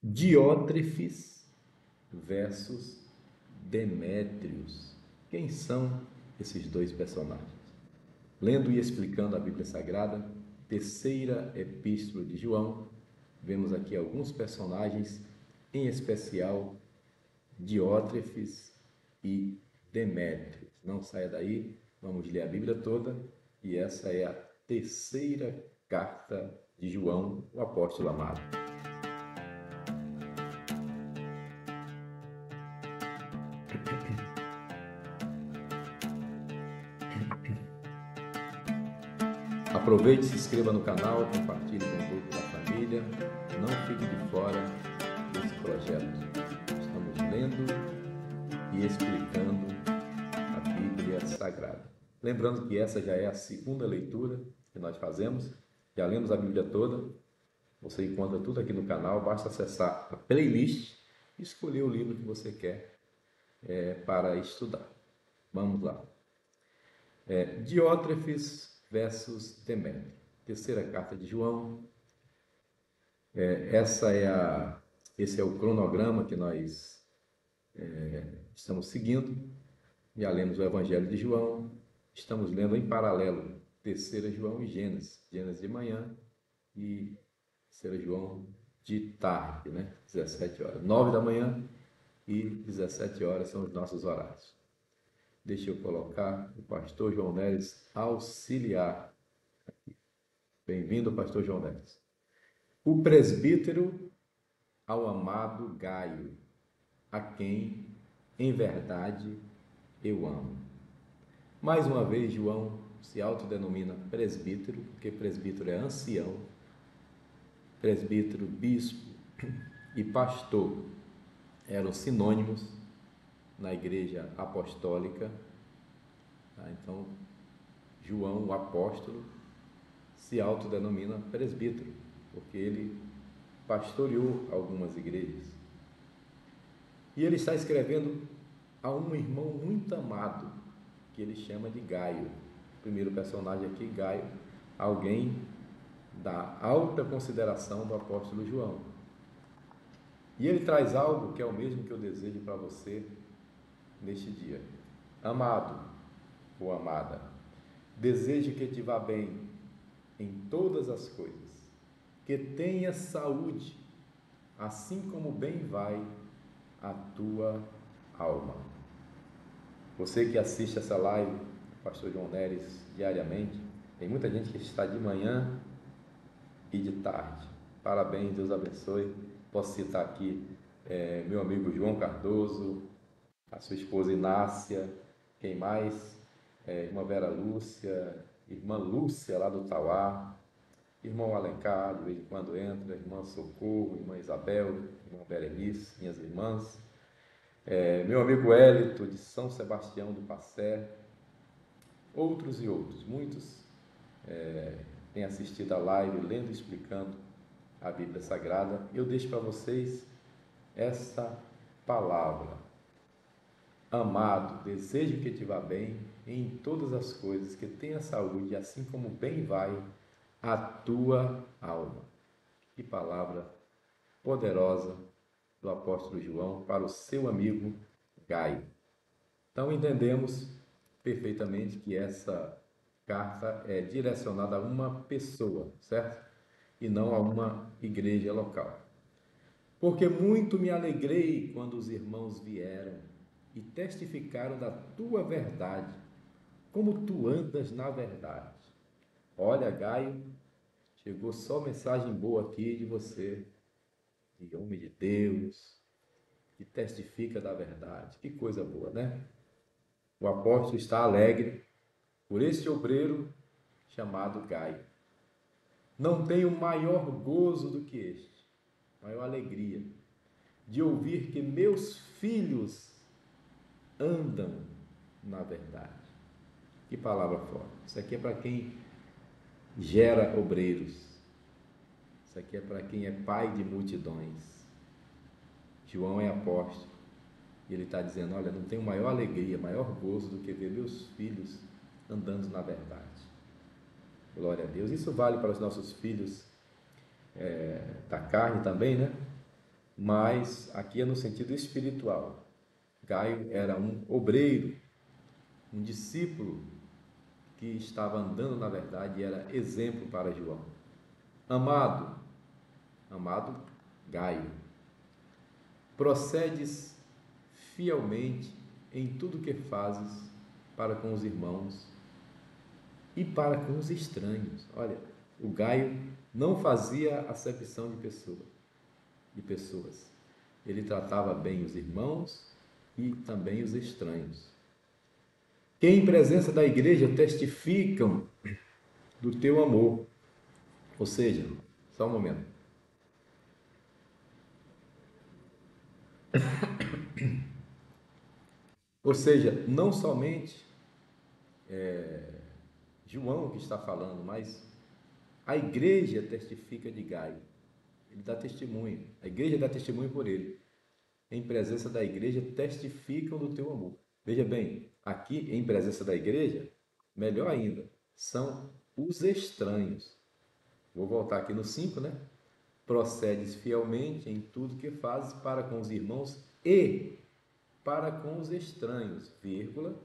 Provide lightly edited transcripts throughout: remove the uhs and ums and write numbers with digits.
Diótrefes versus Demétrios. Quem são esses dois personagens? Lendo e explicando a Bíblia Sagrada, terceira epístola de João, vemos aqui alguns personagens, em especial Diótrefes e Demétrios. Não saia daí, vamos ler a Bíblia toda, e essa é a terceira carta de João, o apóstolo amado. Aproveite, se inscreva no canal, compartilhe com o grupo da família, não fique de fora desse projeto. Estamos lendo e explicando a Bíblia Sagrada. Lembrando que essa já é a segunda leitura que nós fazemos, já lemos a Bíblia toda, você encontra tudo aqui no canal, basta acessar a playlist e escolher o livro que você quer para estudar. Vamos lá. Diótrefes versus Demétrio. Terceira carta de João. Esse é o cronograma que nós estamos seguindo. Já lemos o Evangelho de João. Estamos lendo em paralelo terceira João e Gênesis. Gênesis de manhã e terceira João de tarde, né? 17 horas. 9 da manhã e 17 horas são os nossos horários. Deixa eu colocar o pastor João Neres auxiliar. Bem-vindo, pastor João Neres. O presbítero ao amado Gaio, a quem, em verdade, eu amo. Mais uma vez, João se autodenomina presbítero, porque presbítero é ancião, presbítero, bispo e pastor eram sinônimos na igreja apostólica. Então, João, o apóstolo, se autodenomina presbítero, porque ele pastoreou algumas igrejas. E ele está escrevendo a um irmão muito amado, que ele chama de Gaio. O primeiro personagem aqui, Gaio, alguém da alta consideração do apóstolo João. E ele traz algo que é o mesmo que eu desejo para você neste dia. Amado ou amada, desejo que te vá bem em todas as coisas, que tenha saúde, assim como bem vai a tua alma. Você que assiste essa live, pastor João Neres, diariamente, tem muita gente que está de manhã e de tarde. Parabéns, Deus abençoe. Posso citar aqui meu amigo João Cardoso, a sua esposa Inácia, quem mais? Irmã Vera Lúcia, irmã Lúcia lá do Tauá, irmão Alencar, de vez em quando entra, irmã Socorro, irmã Isabel, irmã Berenice, minhas irmãs, meu amigo Hélito, de São Sebastião do Passé, outros e outros, muitos têm assistido a live, lendo e explicando a Bíblia Sagrada. Eu deixo para vocês essa palavra. Amado, desejo que te vá bem em todas as coisas, que tenha saúde, assim como bem vai a tua alma. Que palavra poderosa do apóstolo João para o seu amigo Gaio. Então entendemos perfeitamente que essa carta é direcionada a uma pessoa, certo? E não a uma igreja local. Porque muito me alegrei quando os irmãos vieram e testificaram da tua verdade, como tu andas na verdade. Olha, Gaio, chegou só mensagem boa aqui de você, de homem de Deus, que testifica da verdade. Que coisa boa, né? O apóstolo está alegre por este obreiro chamado Gaio. Não tenho maior gozo do que este, maior alegria, de ouvir que meus filhos andam na verdade. Que palavra forte. Isso aqui é para quem gera obreiros. Isso aqui é para quem é pai de multidões. João é apóstolo. E ele está dizendo, olha, não tenho maior alegria, maior gozo do que ver meus filhos andando na verdade. Glória a Deus. Isso vale para os nossos filhos da carne também, né? mas aqui é no sentido espiritual. Gaio era um obreiro, um discípulo que estava andando na verdade e era exemplo para João. Amado, amado Gaio, procedes fielmente em tudo que fazes para com os irmãos e para com os estranhos. Olha, o Gaio não fazia acepção de pessoas. Ele tratava bem os irmãos e também os estranhos. Que em presença da igreja testificam do teu amor. Ou seja, só um momento. Ou seja, não somente João que está falando, mas a igreja testifica de Gaio. Ele dá testemunho. A igreja dá testemunho por ele. Em presença da igreja testificam do teu amor. Veja bem, aqui em presença da igreja, melhor ainda, são os estranhos. Vou voltar aqui no 5, né? Procedes fielmente em tudo que fazes para com os irmãos e para com os estranhos, vírgula,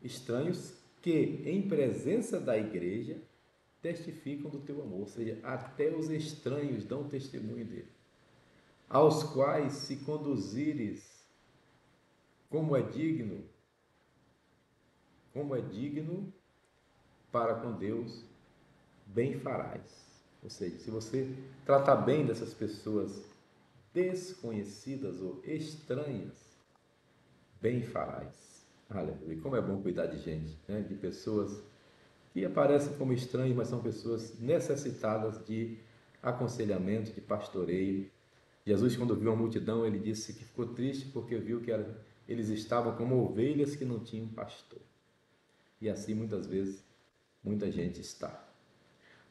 estranhos que em presença da igreja testificam do teu amor, ou seja, até os estranhos dão testemunho dele, aos quais se conduzires como é digno para com Deus, bem farás. Ou seja, se você tratar bem dessas pessoas desconhecidas ou estranhas, bem farás. Aleluia. Como é bom cuidar de gente, né? De pessoas que aparecem como estranhos, mas são pessoas necessitadas de aconselhamento, de pastoreio. Jesus, quando viu a multidão, ele disse que ficou triste porque viu que eles estavam como ovelhas que não tinham pastor. E assim, muitas vezes, muita gente está.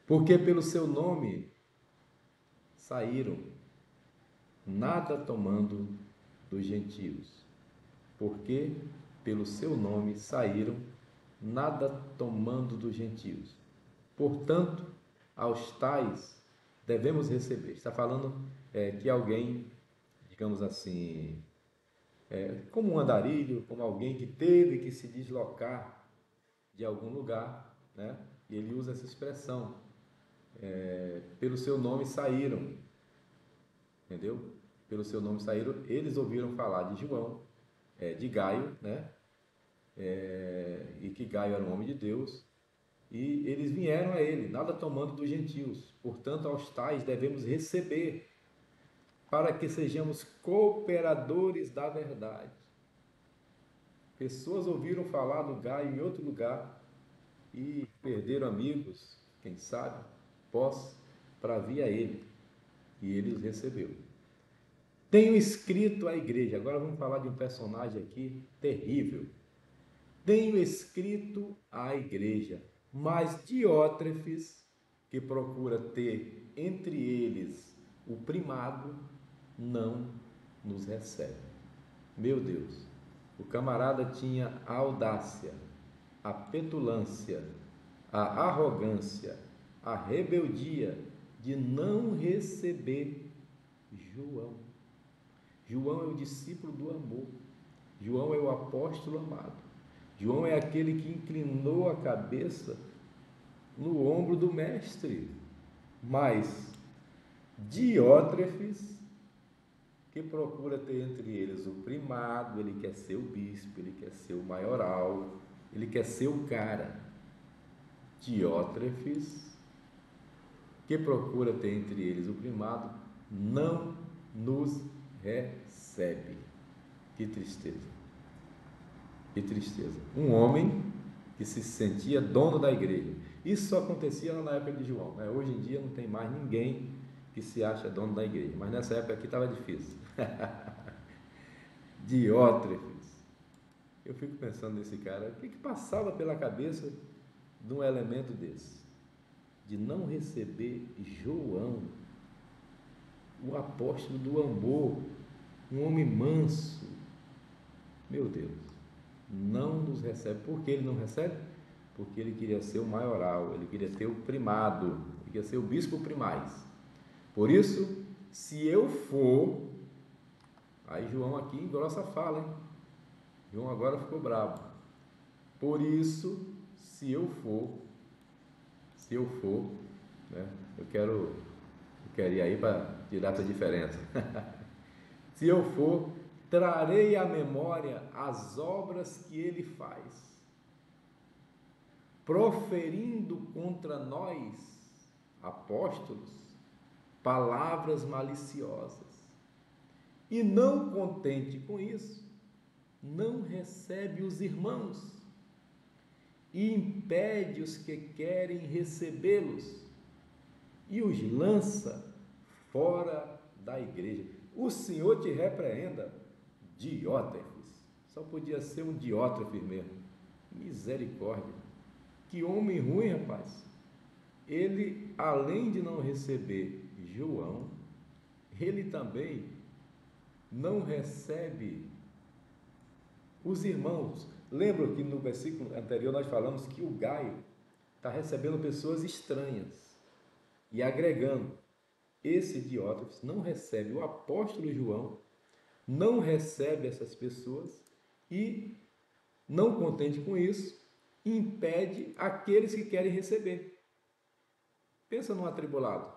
Porque pelo seu nome saíram, nada tomando dos gentios. Porque pelo seu nome saíram, nada tomando dos gentios. Portanto, aos tais devemos receber. Está falando que alguém, digamos assim, como um andarilho, como alguém que teve que se deslocar de algum lugar, né? E ele usa essa expressão, pelo seu nome saíram, entendeu? Pelo seu nome saíram, eles ouviram falar de João, de Gaio, né? E que Gaio era um homem de Deus, e eles vieram a ele, nada tomando dos gentios. Portanto, aos tais devemos receber, para que sejamos cooperadores da verdade. Pessoas ouviram falar do Gaio em outro lugar e perderam amigos, quem sabe, para vir a ele, e ele os recebeu. Tenho escrito à igreja, agora vamos falar de um personagem aqui terrível. Tenho escrito à igreja, mas Diótrefes, que procura ter entre eles o primado, não nos recebe. Meu Deus, o camarada tinha a audácia, a petulância, a arrogância, a rebeldia de não receber João. João é o discípulo do amor. João é o apóstolo amado. João é aquele que inclinou a cabeça no ombro do mestre. Mas Diótrefes, que procura ter entre eles o primado, ele quer ser o bispo, ele quer ser o maioral, ele quer ser o cara. Diótrefes, que procura ter entre eles o primado, não nos recebe. Que tristeza. Que tristeza. Um homem que se sentia dono da igreja. Isso só acontecia na época de João, né? Hoje em dia não tem mais ninguém que se acha dono da igreja, mas nessa época aqui estava difícil. Diótrefes. Eu fico pensando nesse cara, o que passava pela cabeça de um elemento desse? De não receber João, o apóstolo do amor, um homem manso. Meu Deus, não nos recebe. Por que ele não recebe? Porque ele queria ser o maioral, ele queria ter o primado, ele queria ser o bispo primaz. Por isso, se eu for, Aí João aqui engrossa a fala, hein? João agora ficou bravo. Por isso, se eu for, né? Eu quero ir aí para tirar essa diferença. Se eu for, trarei à memória as obras que ele faz, proferindo contra nós, apóstolos, palavras maliciosas. E não contente com isso, não recebe os irmãos e impede os que querem recebê-los e os lança fora da igreja. O Senhor te repreenda, Diótrefes. Só podia ser um Diótrefes mesmo. Misericórdia. Que homem ruim, rapaz. Ele, além de não receber João, ele também não recebe os irmãos. Lembra que no versículo anterior nós falamos que o Gaio está recebendo pessoas estranhas e agregando. Esse Diótrefes não recebe o apóstolo João, não recebe essas pessoas e, não contente com isso, impede aqueles que querem receber. Pensa num atribulado.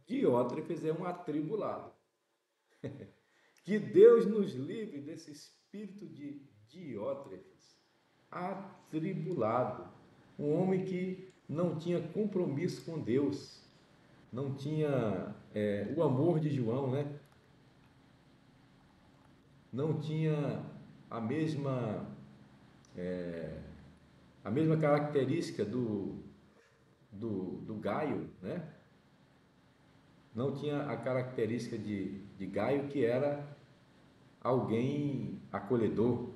Diótrefes é um atribulado. Que Deus nos livre desse espírito de Diótrefes, atribulado, um homem que não tinha compromisso com Deus, não tinha o amor de João, né? Não tinha a mesma característica do Gaio, né? Não tinha a característica de Gaio, que era alguém acolhedor,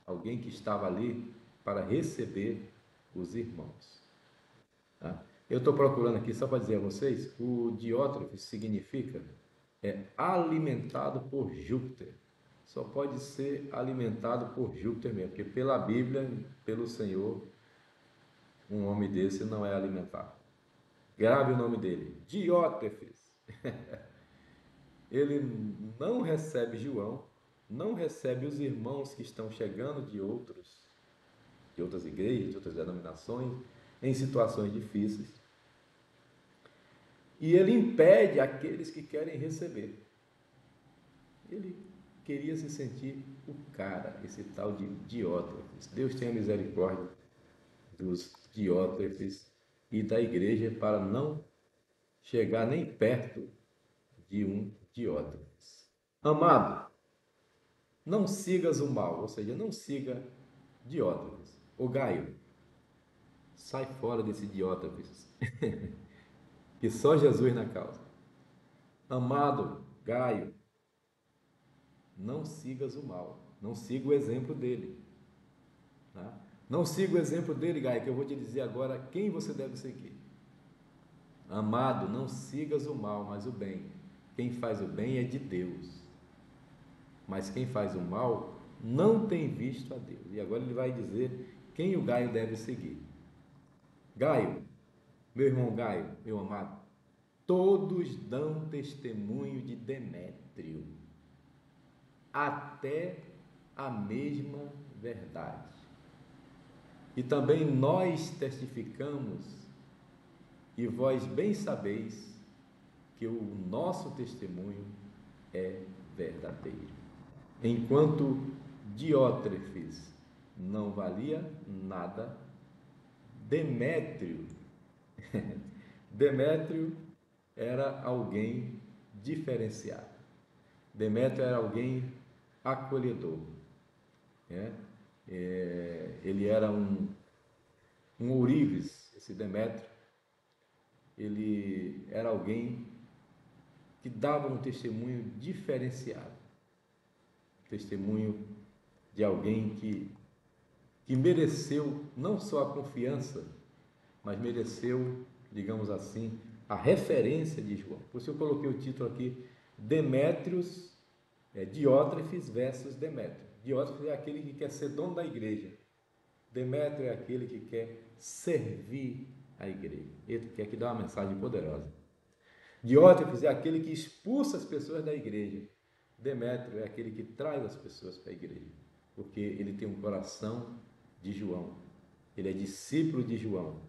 alguém que estava ali para receber os irmãos. Tá? Eu estou procurando aqui, só para dizer a vocês, o Diótrefes significa alimentado por Júpiter. Só pode ser alimentado por Júpiter mesmo, porque pela Bíblia, pelo Senhor, um homem desse não é alimentado. Grave o nome dele, Diótrefes. Ele não recebe João, não recebe os irmãos que estão chegando de outras igrejas, de outras denominações, em situações difíceis. E ele impede aqueles que querem receber. Ele queria se sentir o cara, esse tal de Diótrefes. Deus tenha misericórdia dos Diótrefes e da igreja para não chegar nem perto de um Diótrefes. Amado, não sigas o mal, ou seja, não siga Diótrefes. O Gaio, sai fora desse Diótrefes, que só Jesus na causa. Amado Gaio, não sigas o mal, não siga o exemplo dele. Tá? Não siga o exemplo dele, Gaio, que eu vou te dizer agora quem você deve seguir. Amado, não sigas o mal, mas o bem. Quem faz o bem é de Deus. Mas quem faz o mal não tem visto a Deus. E agora ele vai dizer quem o Gaio deve seguir. Gaio, meu irmão Gaio, meu amado, todos dão testemunho de Demétrio, até a mesma verdade. E também nós testificamos, e vós bem sabeis que o nosso testemunho é verdadeiro. Enquanto Diótrefes não valia nada, Demétrio era alguém diferenciado. Demétrio era alguém acolhedor. Né? Ele era um ourives, esse Demétrio. Ele era alguém que dava um testemunho diferenciado. Testemunho de alguém que mereceu não só a confiança, mas mereceu, digamos assim, a referência de João. Por isso eu coloquei o título aqui, Diótrefes versus Demétrio. Diótrefes é aquele que quer ser dono da igreja. Demétrio é aquele que quer servir a igreja. Ele quer que dá uma mensagem poderosa. Diótrefes é aquele que expulsa as pessoas da igreja. Demétrio é aquele que traz as pessoas para a igreja, porque ele tem um coração de João, ele é discípulo de João.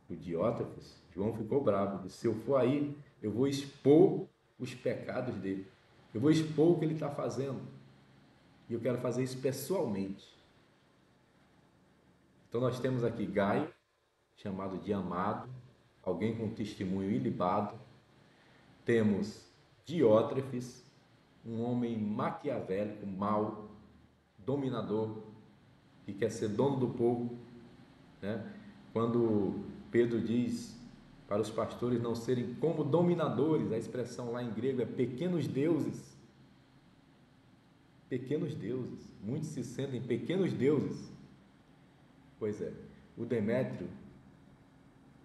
O Diótrefes, João ficou bravo, disse: se eu for aí, eu vou expor os pecados dele, eu vou expor o que ele está fazendo, e eu quero fazer isso pessoalmente. Então nós temos aqui Gaio, chamado de amado, alguém com testemunho ilibado. Temos Diótrefes, um homem maquiavélico, mau, dominador, que quer ser dono do povo, né? Quando Pedro diz para os pastores não serem como dominadores, a expressão lá em grego é pequenos deuses. Pequenos deuses, muitos se sentem pequenos deuses. Pois é, o Demétrio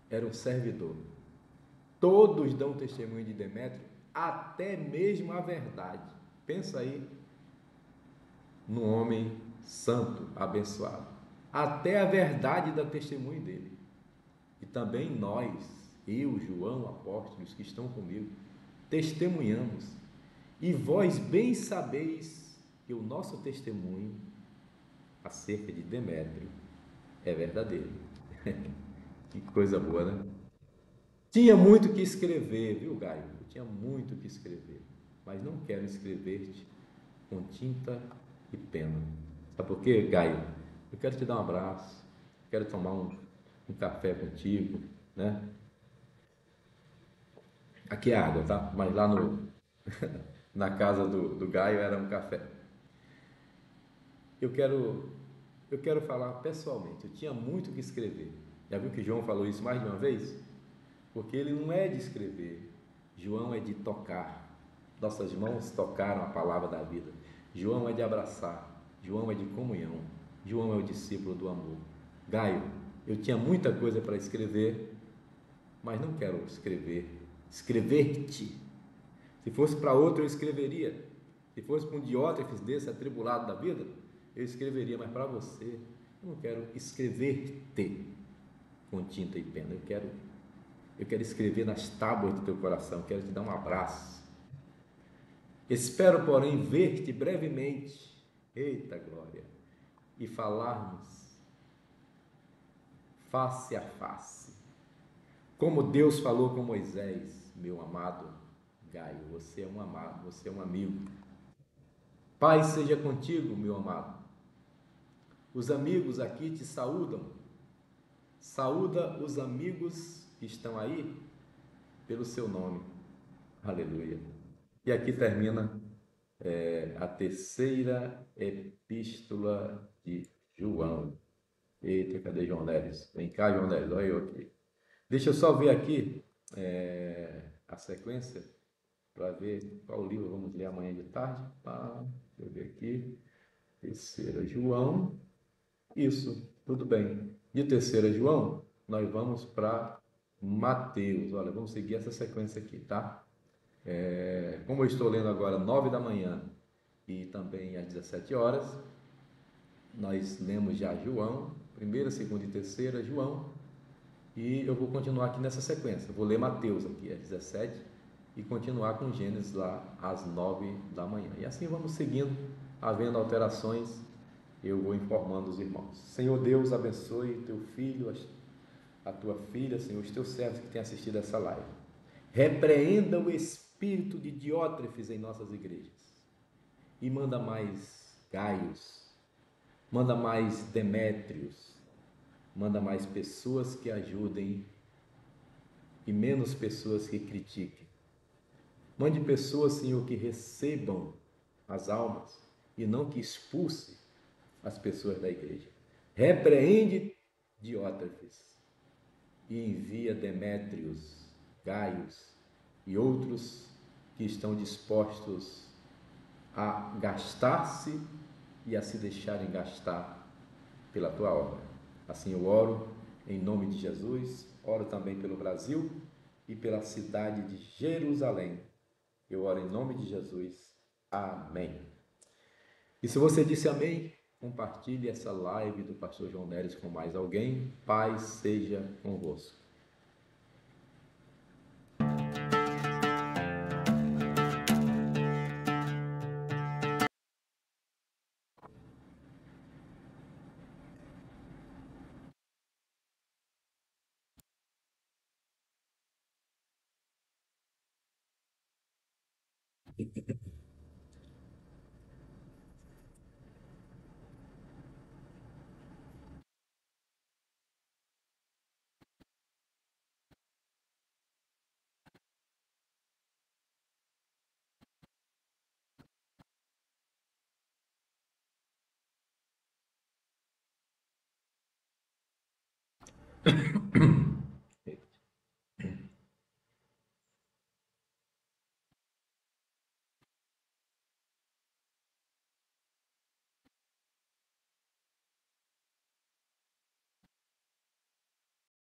era um servidor. Todos dão testemunho de Demétrio, até mesmo a verdade. Pensa aí num homem santo, abençoado. Até a verdade dá testemunho dele. E também nós, eu, João, apóstolos que estão comigo, testemunhamos. E vós bem sabeis que o nosso testemunho acerca de Demétrio é verdadeiro. Que coisa boa, né? Tinha muito que escrever, viu, Gaio? Eu tinha muito que escrever, mas não quero escrever-te com tinta e pena. Sabe por quê, Gaio? Eu quero te dar um abraço, quero tomar um café contigo, né? Aqui é água, tá? Mas lá na casa do Gaio era um café. Eu quero falar pessoalmente. Eu tinha muito que escrever. Já viu que João falou isso mais de uma vez? Porque ele não é de escrever, João é de tocar. Nossas mãos tocaram a palavra da vida. João é de abraçar, João é de comunhão, João é o discípulo do amor. Gaio, eu tinha muita coisa para escrever, mas não quero escrever-te. Se fosse para outro eu escreveria. Se fosse para um Diótrefes desse atribulado da vida, eu escreveria, mas para você eu não quero escrever-te com tinta e pena. Eu quero escrever nas tábuas do teu coração, quero te dar um abraço. Espero, porém, ver-te brevemente, eita glória, e falarmos face a face, como Deus falou com Moisés. Meu amado Gaio, você é um amado, você é um amigo. Paz seja contigo, meu amado. Os amigos aqui te saúdam. Saúda os amigos que estão aí pelo seu nome. Aleluia. E aqui termina a terceira epístola de João. Eita, cadê João Neres? Vem cá, João Neres, olha eu aqui. Deixa eu só ver aqui a sequência para ver qual livro vamos ler amanhã de tarde. Deixa eu ver aqui. Terceira João. Isso, tudo bem. De terceira João, nós vamos para Mateus. Olha, vamos seguir essa sequência aqui, tá? Como eu estou lendo agora 9 da manhã e também às 17 horas, nós lemos já João, primeira, segunda e terceira João, e eu vou continuar aqui nessa sequência. Vou ler Mateus aqui às 17 e continuar com Gênesis lá às 9 da manhã. E assim vamos seguindo, havendo alterações, eu vou informando os irmãos. Senhor Deus, abençoe teu filho, a tua filha, Senhor, os teus servos que têm assistido essa live. Repreenda o espírito de Diótrefes em nossas igrejas e manda mais Gaios, manda mais Demétrios, manda mais pessoas que ajudem e menos pessoas que critiquem. Mande pessoas, Senhor, que recebam as almas e não que expulse as pessoas da igreja. Repreende Diótrefes e envia Demétrios, Gaios e outros que estão dispostos a gastar-se e a se deixarem gastar pela tua obra. Assim eu oro em nome de Jesus, oro também pelo Brasil e pela cidade de Jerusalém. Eu oro em nome de Jesus. Amém. E se você disse amém, compartilhe essa live do pastor João Neres com mais alguém. Paz seja convosco.